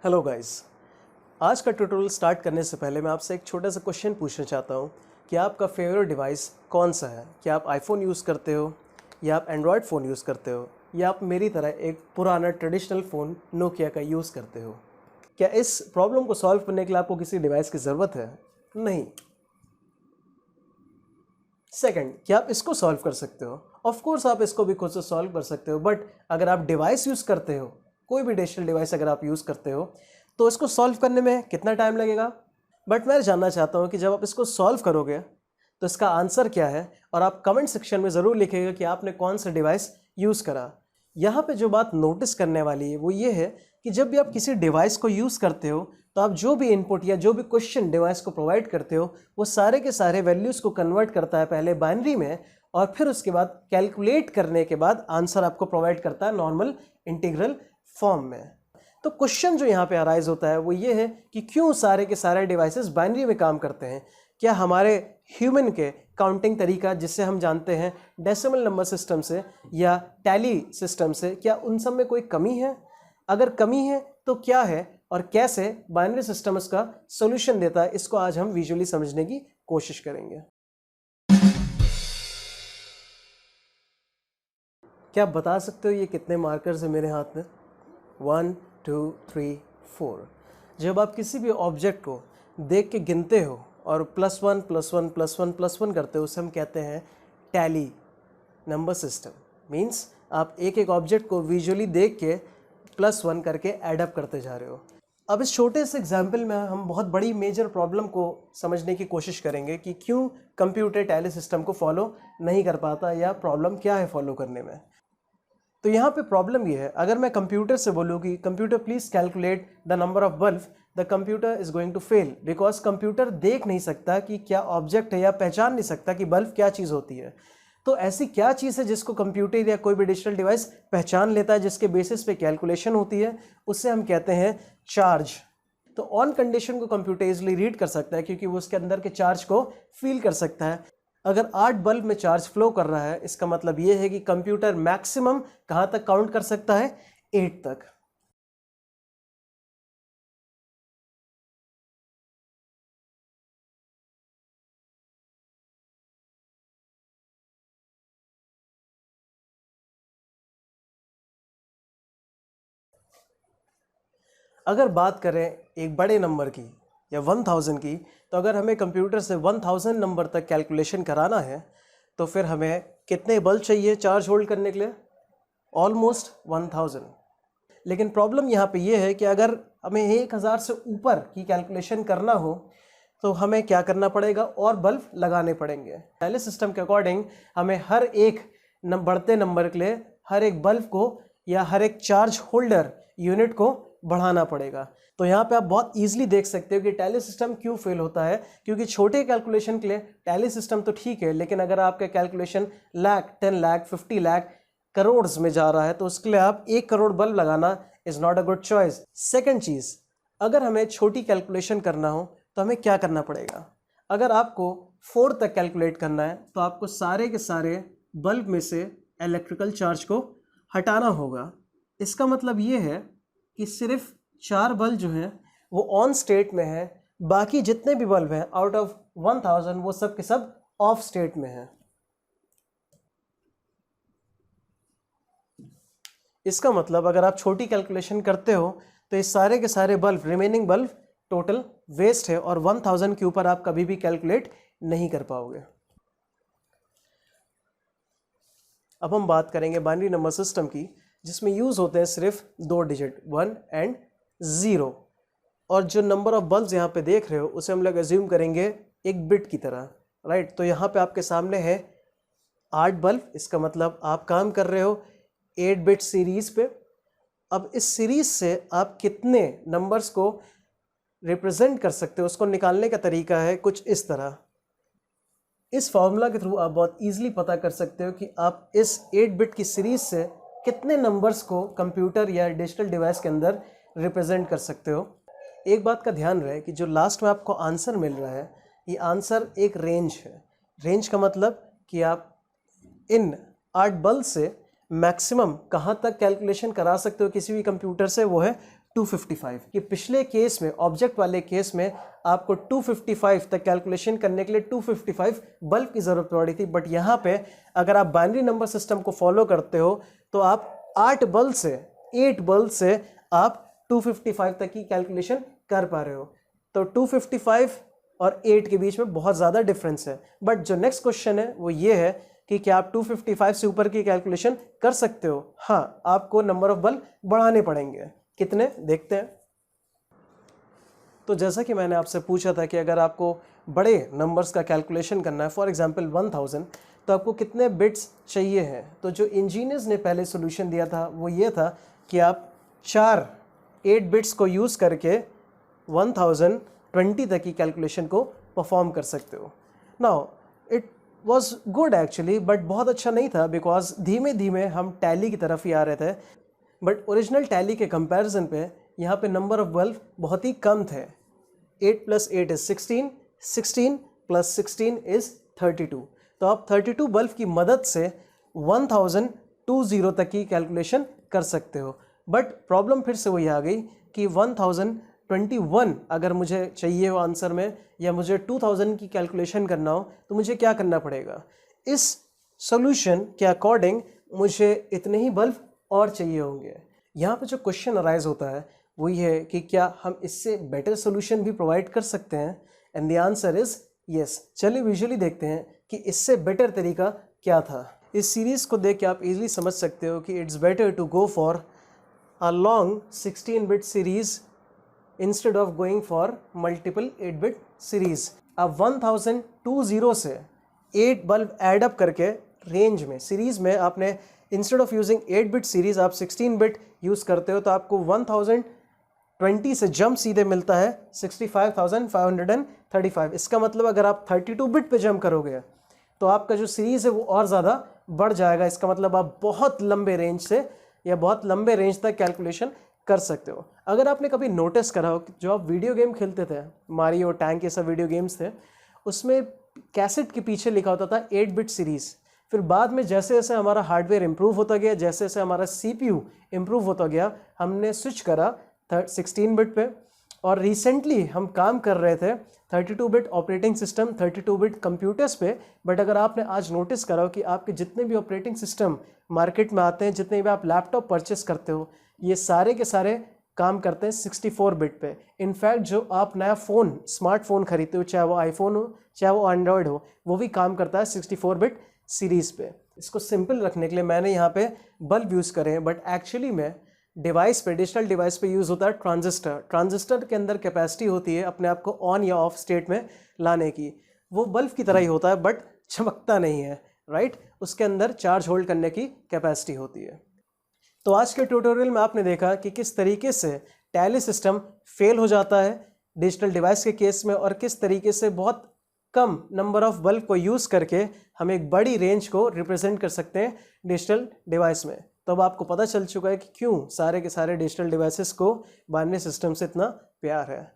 Hello guys. आज का tutorial start करने से पहले मैं आपसे एक छोटा सा क्वेश्चन पूछना चाहता हूँ कि आपका फेवरेट डिवाइस कौन सा है। क्या आप आईफोन यूज़ करते हो या आप एंड्रॉयड फ़ोन यूज़ करते हो या आप मेरी तरह एक पुराना ट्रेडिशनल फ़ोन नोकिया का यूज़ करते हो। क्या इस प्रॉब्लम को सॉल्व करने के लिए आपको किसी डिवाइस की ज़रूरत है? नहीं। सेकंड, क्या आप इसको सॉल्व कर सकते हो? ऑफ कोर्स आप इसको भी खुद से सॉल्व कर सकते हो, बट अगर आप डिवाइस यूज़ करते हो, कोई भी डिजिटल डिवाइस अगर आप यूज़ करते हो तो इसको सॉल्व करने में कितना टाइम लगेगा। बट मैं जानना चाहता हूँ कि जब आप इसको सॉल्व करोगे तो इसका आंसर क्या है, और आप कमेंट सेक्शन में ज़रूर लिखिएगा कि आपने कौन सा डिवाइस यूज़ करा। यहाँ पे जो बात नोटिस करने वाली है वो ये है कि जब भी आप किसी डिवाइस को यूज़ करते हो तो आप जो भी इनपुट या जो भी क्वेश्चन डिवाइस को प्रोवाइड करते हो वो सारे के सारे वैल्यूज़ को कन्वर्ट करता है पहले बाइनरी में, और फिर उसके बाद कैलकुलेट करने के बाद आंसर आपको प्रोवाइड करता है नॉर्मल इंटीग्रल फॉर्म में। तो क्वेश्चन जो यहाँ पे अराइज होता है वो ये है कि क्यों सारे के सारे डिवाइसेस बाइनरी में काम करते हैं। क्या हमारे ह्यूमन के काउंटिंग तरीका जिससे हम जानते हैं डेसिमल नंबर सिस्टम से या टैली सिस्टम से, क्या उन सब में कोई कमी है? अगर कमी है तो क्या है और कैसे बाइनरी सिस्टम इसका सॉल्यूशन देता है, इसको आज हम विजुअली समझने की कोशिश करेंगे। क्या आप बता सकते हो ये कितने मार्कर्स है मेरे हाथ में? 1 2 3 4। जब आप किसी भी ऑब्जेक्ट को देख के गिनते हो और +1 +1 +1 +1 करते हो, उसे हम कहते हैं टैली नंबर सिस्टम। मीन्स आप एक एक ऑब्जेक्ट को विजुअली देख के +1 करके एडअप करते जा रहे हो। अब इस छोटे से एग्जाम्पल में हम बहुत बड़ी मेजर प्रॉब्लम को समझने की कोशिश करेंगे कि क्यों कंप्यूटर टैली सिस्टम को फॉलो नहीं कर पाता या प्रॉब्लम क्या है फॉलो करने में। तो यहाँ पे प्रॉब्लम ये है, अगर मैं कंप्यूटर से बोलूँ कि computer please calculate the number of bulb, the computer is going to fail, because computer देख नहीं सकता कि क्या ऑब्जेक्ट है या पहचान नहीं सकता कि बल्ब क्या चीज़ होती है। तो ऐसी क्या चीज़ है जिसको कंप्यूटर या कोई भी डिजिटल डिवाइस पहचान लेता है, जिसके बेसिस पे कैलकुलेशन होती है, उससे हम कहते हैं चार्ज। तो ऑन कंडीशन को कंप्यूटर इजली रीड कर सकता है क्योंकि वो उसके अंदर के चार्ज को फील कर सकता है। अगर 8 बल्ब में चार्ज फ्लो कर रहा है, इसका मतलब ये है कि कंप्यूटर मैक्सिमम कहाँ तक काउंट कर सकता है? 8 तक। अगर बात करें एक बड़े नंबर की या 1000 की, तो अगर हमें कंप्यूटर से 1000 नंबर तक कैलकुलेशन कराना है तो फिर हमें कितने बल्ब चाहिए चार्ज होल्ड करने के लिए? ऑलमोस्ट 1000। लेकिन प्रॉब्लम यहाँ पे ये है कि अगर हमें 1000 से ऊपर की कैलकुलेशन करना हो तो हमें क्या करना पड़ेगा? और बल्ब लगाने पड़ेंगे। पहले सिस्टम के अकॉर्डिंग हमें हर एक बढ़ते नंबर के लिए हर एक बल्ब को या हर एक चार्ज होल्डर यूनिट को बढ़ाना पड़ेगा। तो यहाँ पे आप बहुत इजीली देख सकते हो कि टैली सिस्टम क्यों फेल होता है, क्योंकि छोटे कैलकुलेशन के लिए टैली सिस्टम तो ठीक है, लेकिन अगर आपका कैलकुलेशन लाख, 10 लाख, 50 लाख, करोड़ में जा रहा है तो उसके लिए आप 1 करोड़ बल्ब लगाना is not a good choice. Second चीज़, अगर हमें छोटी कैलकुलेशन करना हो तो हमें क्या करना पड़ेगा? अगर आपको 4 तक कैलकुलेट करना है तो आपको सारे के सारे बल्ब में से इलेक्ट्रिकल चार्ज को हटाना होगा। इसका मतलब ये है कि सिर्फ 4 बल्ब जो हैं वो ऑन स्टेट में है, बाकी जितने भी बल्ब हैं आउट ऑफ 1000 वो सब के सब ऑफ स्टेट में हैं। इसका मतलब अगर आप छोटी कैलकुलेशन करते हो तो ये सारे के सारे bulb, remaining bulb total waste है और 1000 के ऊपर आप कभी भी कैलकुलेट नहीं कर पाओगे। अब हम बात करेंगे बाइनरी नंबर सिस्टम की, जिसमें यूज़ होते हैं सिर्फ 2 डिजिट 1 एंड 0, और जो नंबर ऑफ बल्ब्स यहाँ पे देख रहे हो उसे हम लोग एज्यूम करेंगे एक बिट की तरह, राइट। तो यहाँ पे आपके सामने है 8 बल्ब, इसका मतलब आप काम कर रहे हो 8 बिट सीरीज पे। अब इस सीरीज से आप कितने नंबर्स को रिप्रेजेंट कर सकते हो उसको निकालने का तरीका है कुछ इस तरह। इस फॉर्मूला के थ्रू आप बहुत इजीली पता कर सकते हो कि आप इस 8 बिट की सीरीज से कितने नंबर्स को कंप्यूटर या डिजिटल डिवाइस के अंदर रिप्रेजेंट कर सकते हो। एक बात का ध्यान रहे कि जो लास्ट में आपको आंसर मिल रहा है ये आंसर एक रेंज है। रेंज का मतलब कि आप इन 8 बल्ब से मैक्सिमम कहाँ तक कैलकुलेशन करा सकते हो किसी भी कंप्यूटर से, वो है 255 कि पिछले केस में, ऑब्जेक्ट वाले केस में आपको 255 तक कैलकुलेशन करने के लिए 255 बल्ब की ज़रूरत पड़ी थी, बट यहाँ पे अगर आप बाइनरी नंबर सिस्टम को फॉलो करते हो तो आप 8 बल्ब से आप 255 तक की कैलकुलेशन कर पा रहे हो। तो 255 और 8 के बीच में बहुत ज़्यादा डिफरेंस है। बट जो नेक्स्ट क्वेश्चन है वो ये है कि क्या आप 255 से ऊपर की कैलकुलेशन कर सकते हो? हाँ, आपको नंबर ऑफ बल्ब बढ़ाने पड़ेंगे। कितने, देखते हैं। तो जैसा कि मैंने आपसे पूछा था कि अगर आपको बड़े नंबर्स का कैलकुलेशन करना है, फॉर एग्जांपल 1000, तो आपको कितने बिट्स चाहिए हैं? तो जो इंजीनियर्स ने पहले सॉल्यूशन दिया था वो ये था कि आप 8 बिट्स को यूज़ करके 1020 तक की कैलकुलेशन को परफॉर्म कर सकते हो। Now it was good actually, but बहुत अच्छा नहीं था, बिकॉज धीमे धीमे हम टैली की तरफ ही आ रहे थे। बट ओरिजिनल टैली के कंपैरिजन पे यहाँ पे नंबर ऑफ बल्ब बहुत ही कम थे। 8 + 8 is 16, 16 + 16 is 32। तो आप 32 बल्ब की मदद से 1020 तक की कैलकुलेशन कर सकते हो। बट प्रॉब्लम फिर से वही आ गई कि 1021 अगर मुझे चाहिए हो आंसर में, या मुझे 2000 की कैलकुलेशन करना हो, तो मुझे क्या करना पड़ेगा? इस सॉल्यूशन के अकॉर्डिंग मुझे इतने ही बल्ब और चाहिए होंगे। यहाँ पे जो क्वेश्चन अराइज होता है वो ये है कि क्या हम इससे बेटर सॉल्यूशन भी प्रोवाइड कर सकते हैं? And the answer is yes. चलिए विजुअली देखते हैं कि इससे बेटर तरीका क्या था। इस सीरीज़ को देख के आप इजीली समझ सकते हो कि it's better to go for a long 16-bit series instead of going for multiple 8-bit series. अब 1020 से 8 बल्ब ऐड अप करके रेंज में, सीरीज़ में आपने instead of using 8-bit series आप 16-bit यूज़ करते हो, तो आपको 1020 से जंप सीधे मिलता है 65,535। इसका मतलब अगर आप 32-bit पे जंप करोगे तो आपका जो सीरीज़ है वो और ज़्यादा बढ़ जाएगा। इसका मतलब आप बहुत लंबे रेंज से या बहुत लंबे रेंज तक कैलकुलेशन कर सकते हो। अगर आपने कभी नोटिस करा हो, जो आप वीडियो गेम खेलते थे, मारियो, टैंक, ये सब वीडियो गेम्स थे, उसमें कैसेट के पीछे लिखा होता था 8-bit सीरीज़। फिर बाद में जैसे जैसे हमारा हार्डवेयर इम्प्रूव होता गया, जैसे जैसे हमारा CPU इम्प्रूव होता गया, हमने स्विच करा 16-bit पे। और रिसेंटली हम काम कर रहे थे 32-bit operating system, 32-bit computers पे। बट अगर आपने आज नोटिस करा हो कि आपके जितने भी ऑपरेटिंग सिस्टम मार्केट में आते हैं, जितने भी आप लैपटॉप परचेस करते हो, ये सारे के सारे काम करते हैं 64-bit पे। इनफैक्ट जो आप नया फ़ोन, स्मार्टफोन खरीदते हो, चाहे वो आईफोन हो चाहे वो एंड्रॉयड हो, वो भी काम करता है 64-bit सीरीज़ पे। इसको सिंपल रखने के लिए मैंने यहाँ पे बल्ब यूज़ करे हैं, बट एक्चुअली में डिवाइस पे, डिजिटल डिवाइस पे यूज़ होता है ट्रांजिस्टर। ट्रांजिस्टर के अंदर कैपेसिटी होती है अपने आप को ऑन या ऑफ स्टेट में लाने की। वो बल्ब की तरह ही होता है, बट चमकता नहीं है, राइट? उसके अंदर चार्ज होल्ड करने की कैपेसिटी होती है। तो आज के ट्यूटोरियल में आपने देखा कि किस तरीके से टैली सिस्टम फेल हो जाता है डिजिटल डिवाइस के केस में, और किस तरीके से बहुत कम नंबर ऑफ बल्ब को यूज़ करके हम एक बड़ी रेंज को रिप्रेजेंट कर सकते हैं डिजिटल डिवाइस में। तो अब आपको पता चल चुका है कि क्यों सारे के सारे डिजिटल डिवाइसेस को बाइनरी सिस्टम से इतना प्यार है।